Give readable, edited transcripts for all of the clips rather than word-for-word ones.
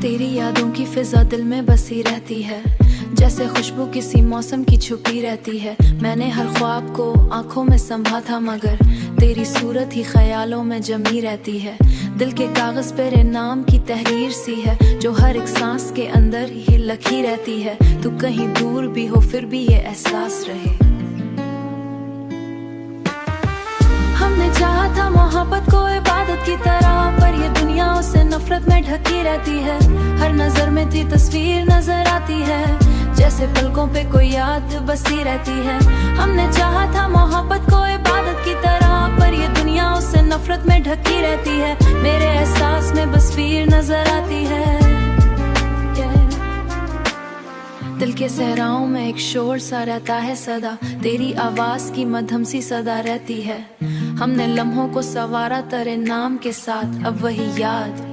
तेरी यादों की फिजा दिल में बसी रहती है, जैसे खुशबू किसी मौसम की छुपी रहती है। मैंने हर ख्वाब को आंखों में संभा था, मगर तेरी सूरत ही ख्यालों में जमी रहती है। दिल के कागज पे रे नाम की तहरीर सी है, जो हर एक सांस के अंदर ही लिखी रहती है। तू कहीं दूर भी हो फिर भी ये एहसास रहे। हमने चाहा था मोहब्बत को इबादत की तरह, पर ये दुनिया उससे नफरत में ढकी रहती है। हर नजर में थी तस्वीर नजर आती है, जैसे पलकों पे कोई याद बसी रहती है। हमने चाहा था मोहब्बत को इबादत की तरह, पर ये दुनिया उससे नफरत में ढकी रहती है। मेरे एहसास में बस पीर नजर आती है। दिल के सहराओं में एक शोर सा रहता है सदा, तेरी आवाज की मध्यम सी सदा रहती है। हमने लम्हों को सवारा तेरे नाम के साथ, अब वही याद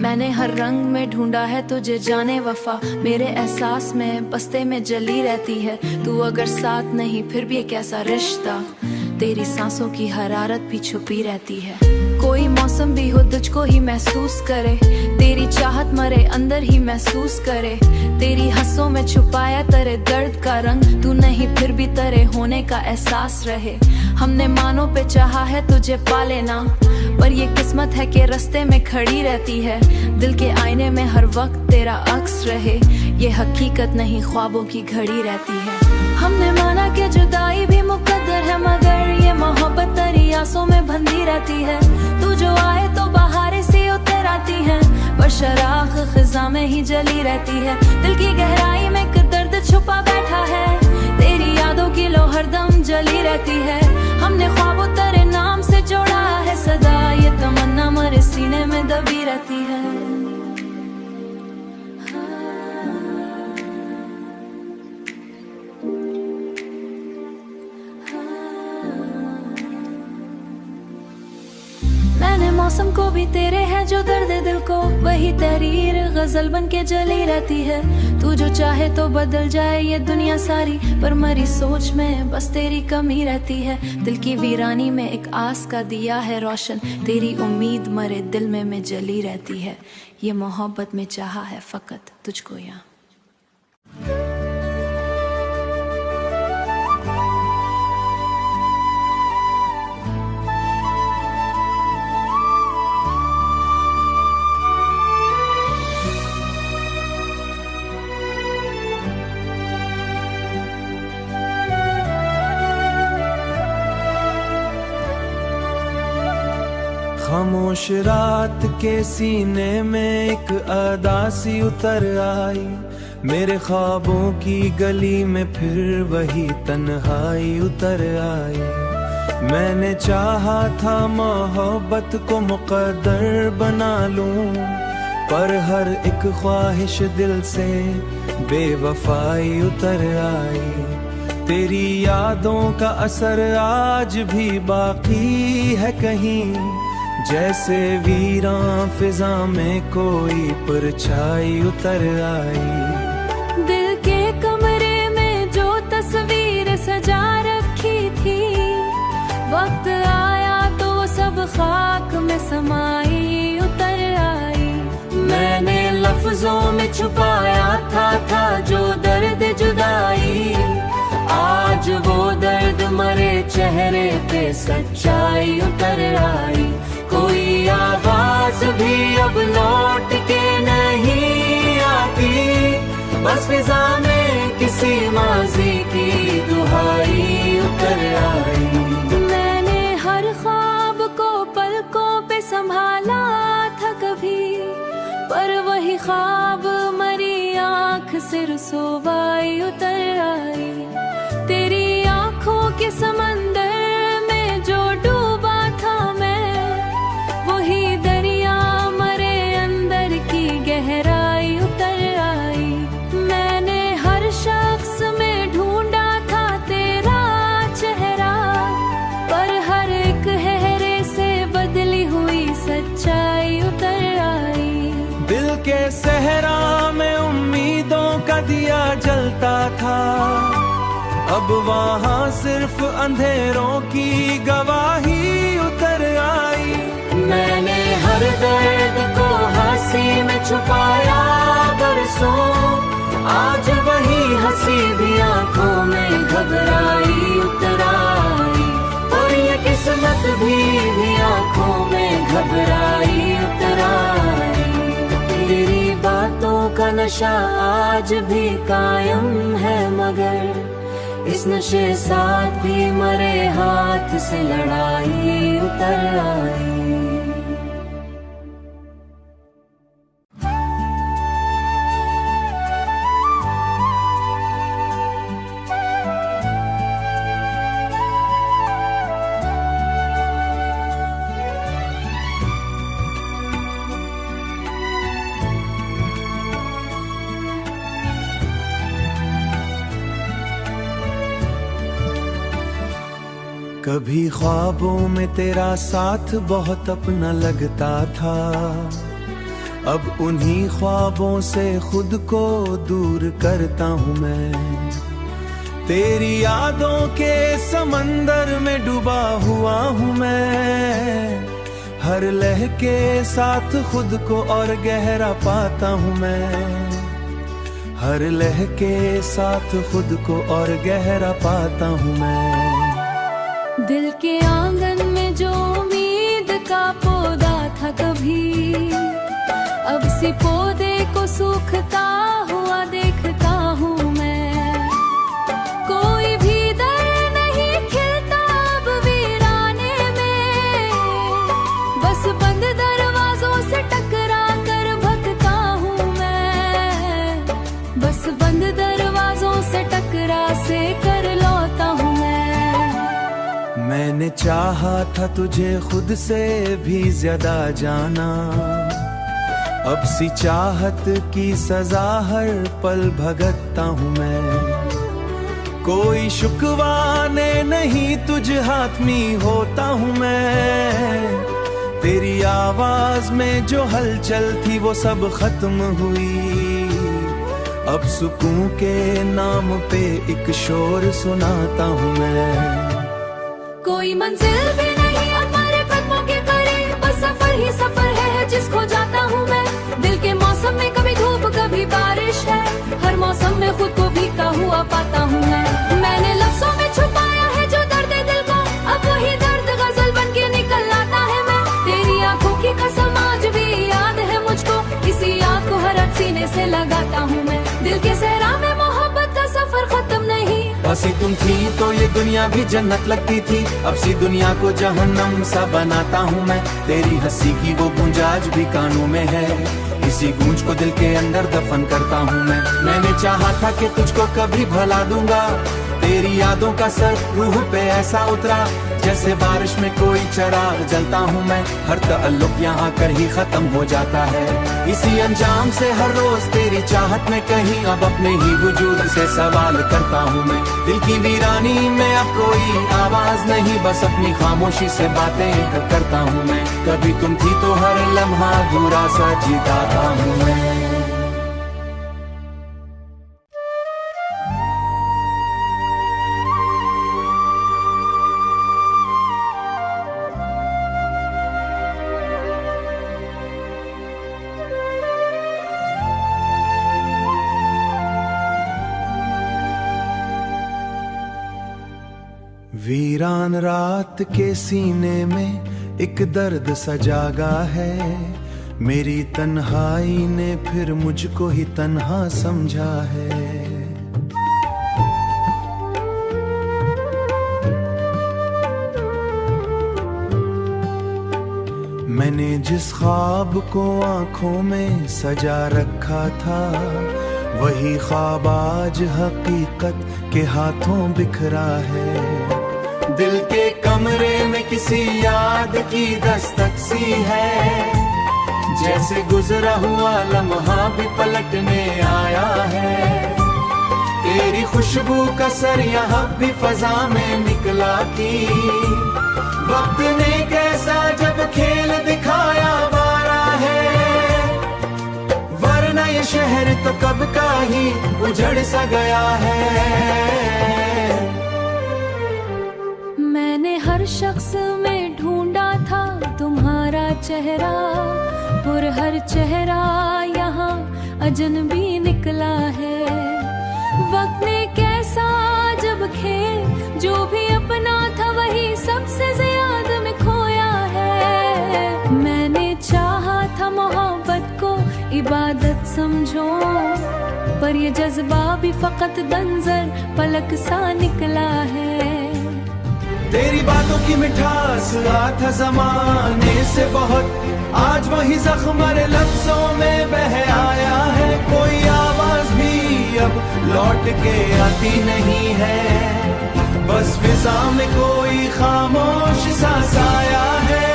मैंने हर रंग में ढूंढा है तुझे जाने वफा। मेरे एहसास में बस्ते में जली रहती है, तू अगर साथ नहीं फिर भी एक ऐसा रिश्ता। तेरी सांसों की हरारत भी छुपी रहती है। कोई मौसम भी हो तुझको ही महसूस करे, तेरी चाहत मरे अंदर ही महसूस करे। तेरी हंसों में छुपाया तेरे दर्द का रंग, तू नहीं फिर भी तेरे होने का एहसास रहे। हमने मानो पे चाहा है तुझे पा लेना, पर ये किस्मत है कि रास्ते में खड़ी रहती है। दिल के आईने में हर वक्त तेरा अक्स रहे, ये हकीकत नहीं ख्वाबों की घड़ी रहती है। हमने माना कि जुदाई भी मुकद्दर है, मगर ये मोहब्बत तेरी आंसों में बंधी रहती है। तू जो आए तो बहारें सी उतर आती हैं, पर शराख खिजा में ही जली रहती है। दिल की गहराई में एक दर्द छुपा बैठा है, तेरी यादों की लो हरदम जली रहती है। हमने ख्वाबों तेरे नाम से जोड़ा है सदा, ये तमन्ना मेरे सीने में दबी रहती है। मैंने मौसम को भी तेरे है जो दर्द दिल को, वही तहरीर गजल बन के जली रहती है। तू जो चाहे तो बदल जाए ये दुनिया सारी, पर मरी सोच में बस तेरी कमी रहती है। दिल की वीरानी में एक आस का दिया है रोशन, तेरी उम्मीद मरे दिल में जली रहती है। ये मोहब्बत में चाहा है फकत तुझको यहाँ। खामोश रात के सीने में एक अदासी उतर आई, मेरे ख्वाबों की गली में फिर वही तन्हाई उतर आई। मैंने चाहा था मोहब्बत को मुकद्दर बना लूं, पर हर एक ख्वाहिश दिल से बेवफाई उतर आई। तेरी यादों का असर आज भी बाकी है कहीं, जैसे वीरां फिजा में कोई परछाई उतर आई। दिल के कमरे में जो तस्वीर सजा रखी थी, वक्त आया तो सब खाक में समाई उतर आई। मैंने लफ्जों में छुपाया था जो दर्द जुदाई, आज वो दर्द मरे चेहरे पे सच्चाई उतर आई। कोई आवाज भी अब लौट के नहीं आती, बस फिजा में किसी माजी की दुहाई उतर आई। मैंने हर ख्वाब को पलकों पे संभाला था कभी, पर वही ख्वाब मरी आँख से रुसवाई उतर आई। तेरी आँखों के समंदर में जो डूबा था मैं, वही दरिया मरे अंदर की गहराई उतर आई। मैंने हर शख्स में ढूंढा था तेरा चेहरा, पर हर एक चेहरे से बदली हुई सच्चाई उतर आई। दिल के सहरा में उम्मीदों का दिया जलता था, अब वहाँ सिर्फ अंधेरों की गवाही उतर आई। मैंने हर दर्द को हंसी में छुपाया बरसों, आज वही हंसी भी आंखों में घबराई उतराई, और ये किस्मत भी आंखों में घबराई उतराई। तेरी बातों का नशा आज भी कायम है, मगर इस नशे साथ भी मरे हाथ से लड़ाई उतर आई। कभी ख्वाबों में तेरा साथ बहुत अपना लगता था, अब उन्हीं ख्वाबों से खुद को दूर करता हूँ मैं। तेरी यादों के समंदर में डूबा हुआ हूँ मैं, हर लहर के साथ खुद को और गहरा पाता हूँ मैं, हर लहर के साथ खुद को और गहरा पाता हूँ मैं। दिल के आंगन में जो उम्मीद का पौधा था कभी, अब सी पौधे को सूखता हुआ देखता हूँ मैं। कोई भी दर नहीं खिलता अब वीराने में, बस बंद दरवाजों से टकरा कर भटका हूँ मैं, बस बंद दरवाजों से टकरा से कर लौटा हूँ मैं। मैंने चाहा था तुझे खुद से भी ज्यादा जाना, अब सी चाहत की सजा हर पल भगतता हूँ मैं। कोई शुकवाने नहीं तुझ हाथमी होता हूँ मैं, तेरी आवाज में जो हलचल थी वो सब खत्म हुई, अब सुकून के नाम पे एक शोर सुनाता हूँ मैं। कोई मंजिल भी नहीं हमारे कदमों के करीब, बस सफर ही सफर है जिसको जाता हूँ मैं। दिल के मौसम में कभी धूप कभी बारिश है, हर मौसम में खुद को भीगा हुआ पाता हूँ मैं। मैंने लफ्जों में छुपाया है जो दर्द दिल को, अब वही दर्द गजल बन के निकल आता है मैं। तेरी आंखों की कसम आज भी याद है मुझको, इसी याद को हर सीने से लगाता हूँ मैं। दिल के सहरा में मोहब्बत का सफर खत्म नहीं, हंसी तुम थी तो ये दुनिया भी जन्नत लगती थी, अब सी दुनिया को जहन्नम सा बनाता हूँ मैं। तेरी हंसी की वो गूंज आज भी कानों में है, इसी गूंज को दिल के अंदर दफन करता हूँ मैं। मैंने चाहा था कि तुझको कभी भुला दूंगा, तेरी यादों का सर रूह पे ऐसा उतरा, जैसे बारिश में कोई चिराग जलता हूँ मैं। हर ताल्लुक यहाँ कर ही खत्म हो जाता है, इसी अंजाम से हर रोज तेरी चाहत में कहीं अब अपने ही वजूद से सवाल करता हूँ मैं। दिल की वीरानी में अब कोई आवाज नहीं, बस अपनी खामोशी से बातें करता हूँ मैं। कभी तुम थी तो हर लम्हा अधूरा सा जिताता हूँ मैं। वीरान रात के सीने में एक दर्द सा जागा है, मेरी तन्हाई ने फिर मुझको ही तन्हा समझा है। मैंने जिस ख्वाब को आंखों में सजा रखा था, वही ख्वाब आज हकीकत के हाथों बिखरा है। दिल के कमरे में किसी याद की दस्तक सी है, जैसे गुजरा हुआ लम्हा भी पलटने आया है। तेरी खुशबू का सर यहाँ भी फजा में निकला कि वक्त ने कैसा जब खेल दिखाया वारा है, वरना ये शहर तो कब का ही उजड़ सा गया है। मैंने हर शख्स में ढूंढा था तुम्हारा चेहरा, हर चेहरा यहाँ अजनबी निकला है। वक्त ने कैसा जब खेल, जो भी अपना था वही सबसे ज्यादा में खोया है। मैंने चाहा था मोहब्बत को इबादत समझो, पर ये जज्बा भी फकत दंजर पलक सा निकला है। तेरी बातों की मिठास था जमाने से बहुत, आज वही जख्म मेरे लफ्जों में बह आया है। कोई आवाज भी अब लौट के आती नहीं है, बस फिजा में कोई खामोश सा साया है।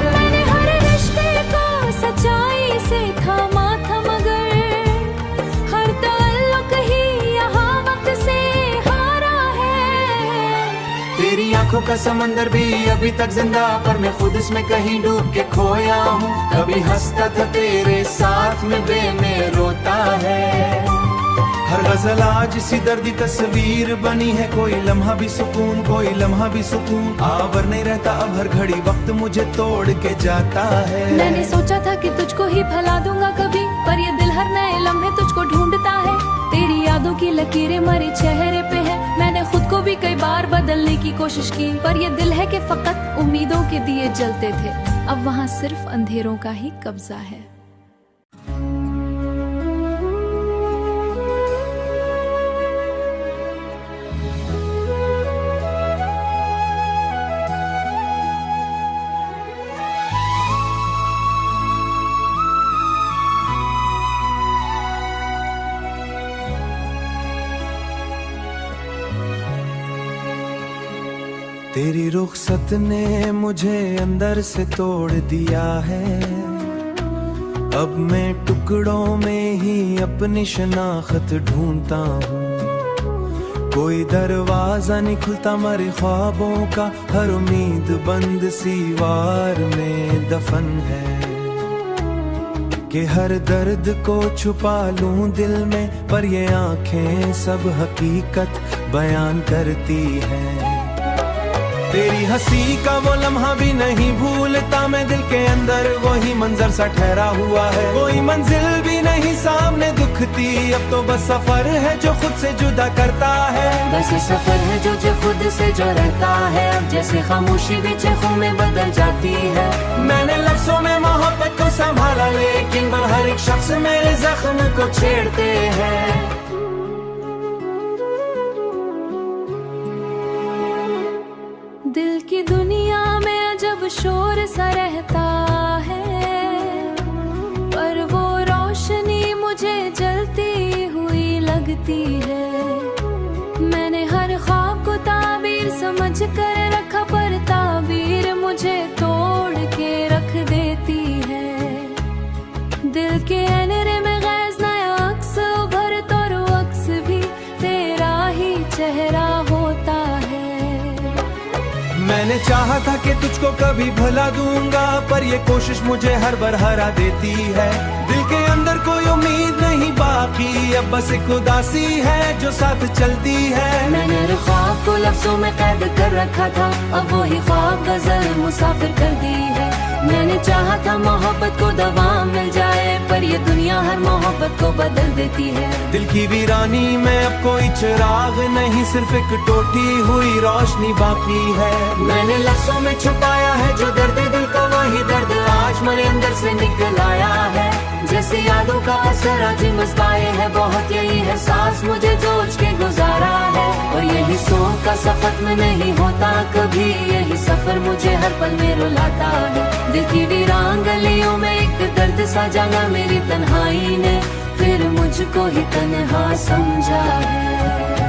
मैंने हर रिश्ते को सच्चाई से थामा था, मगर हर ताल्लुक ही यहाँ वक्त से हारा है। तेरी आंखों का समंदर भी अभी तक जिंदा, पर मैं खुद इसमें कहीं डूब के खोया हूँ। कभी हंसता था तेरे साथ में में रोता है। हर गजल आज इसी दर्दी तस्वीर बनी है, कोई लम्हा भी सुकून, कोई लम्हा भी सुकून आवर नहीं रहता। अब हर घड़ी वक्त मुझे तोड़ के जाता है। मैंने सोचा था कि तुझको ही भुला दूंगा कभी, पर ये दिल हर नए लम्हे तुझको ढूंढता है। तेरी यादों की लकीरें मरे चेहरे पे है। मैंने खुद को भी कई बार बदलने की कोशिश की, पर ये दिल है कि फकत उम्मीदों के दिए जलते थे। अब वहाँ सिर्फ अंधेरों का ही कब्जा है। तेरी रुखसत ने मुझे अंदर से तोड़ दिया है। अब मैं टुकड़ों में ही अपनी शनाख्त ढूंढता हूँ। कोई दरवाजा नहीं खुलता मरे ख्वाबों का, हर उम्मीद बंद सीवार में दफन है। कि हर दर्द को छुपा लूं दिल में, पर ये आंखें सब हकीकत बयान करती हैं। तेरी हंसी का वो लम्हा भी नहीं भूलता मैं, दिल के अंदर वही मंजर सा ठहरा हुआ है। कोई मंजिल भी नहीं सामने दुखती, अब तो बस सफर है जो खुद से जुदा करता है। बस सफर है जो खुद से जो रहता है, अब जैसे खामोशी भी चेखों में बदल जाती है। मैंने लफ्जों में मोहब्बत को संभाला, लेकिन हर एक शख्स मेरे जख्म को छेड़ते हैं। दिल की दुनिया में अजब शोर सा रहता है, पर वो रोशनी मुझे जलती हुई लगती है। मैंने हर ख्वाब को ताबीर समझ कर रखा, पर ताबीर मुझे तोड़ के रख देती है। दिल के अंधेरे में गैज़ नया अक्स उभरता, और वो अक्स भी तेरा ही चेहरा होता है। मैंने चाहा था कि तुझको कभी भुला दूंगा, पर ये कोशिश मुझे हर बार हरा देती है। दिल के अंदर कोई उम्मीद नहीं बाकी, अब बस एक उदासी है जो साथ चलती है। मैंने हर ख्वाब को लफ्जों में कैद कर रखा था, अब वही ख्वाब गजल मुसाफिर कर दी है। मैंने चाहा था मोहब्बत को दवा मिल जाए, पर ये दुनिया हर मोहब्बत को बदल देती है। दिल की वीरानी में अब कोई चिराग नहीं, सिर्फ एक टूटी हुई रोशनी बाकी है। मैंने लफ्जों में छुपाया है जो दर्द दिल का, वही दर्द आज मेरे अंदर से निकल आया है। जैसे यादों का असर आज मस्ताए है बहुत, यही है सांस मुझे जोच के गुजारा है। और यही सोच का सफर में नहीं होता कभी, यही सफर मुझे हर पल में रुलाता है। दिल की वीरान गलियों में एक दर्द सा जागा मेरी तन्हाई ने, फिर मुझको ही तन्हा समझा है।